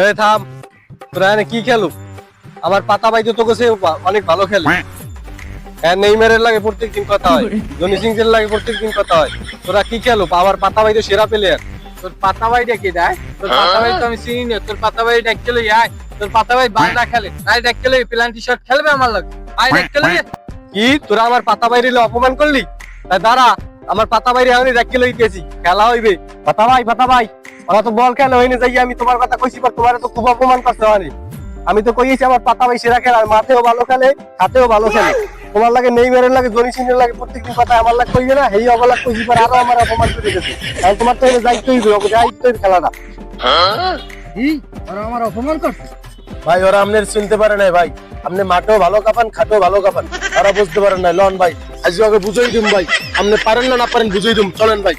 এই থাম, তোরা এনে কি খেলো? আমার পাতা ভাই তো তোকে অনেক ভালো খেলে। হ্যাঁ, নেইমারের লাগে প্রত্যেকদিন কথা হয়, জনি সিং এর লাগে প্রত্যেকদিন কথা হয়। তোরা কি খেলো? আমার পাতা ভাই তো সেরা প্লেয়ার। তোর পাতা ভাই ডেকে দেয়, তোর পাতা ভাই তো আমি চিনি না। তোর পাতা ভাই ডাক খেলে আয়, তোর পাতা ভাই বান্দা খেলে আয়, ডাক খেলে প্লান্টি শট খেলবে আমার লাগে আয়, ডাক খেলে। কি তোরা আমার পাতা বাইরে অপমান করলি? দাঁড়া, আমার পাতা বাইরে আমি দেখে লইতেছি, খেলা হইবে। পাতা ভাই ওরা তো বল খেলা হয়নি, যাই আমি তোমার কথা কইছি, পর তোমার তো খুব অপমান করতে হয়। আমি তো কইছি আমার পাতা ভাই সেরা খেলা, মাঠেও ভালো খেলে, হাতেও ভালো খেলে। তোমার লাগে নেইমারের লাগে, জনি সিং এর লাগে প্রত্যেকদিন কথা আমার লাগে কইবে না, এই অবলাগ কইছি পর আরো আমার অপমান করে দিতেছে। আর তোমার তো যাইতেই হবে, যাইতেই খেলাটা। কি ওরা আমার অপমান করছে? ভাই ওরা আপনার শুনতে পারে নাই ভাই, আপনি মাঠেও ভালো কাপান, খাটেও ভালো কাপান, ওরা বুঝতে পারেন না। লন ভাই আজ ওকে বুঝাই দিম ভাই, আপনি পারেন না পারেন বুঝাই দিম, চলেন ভাই।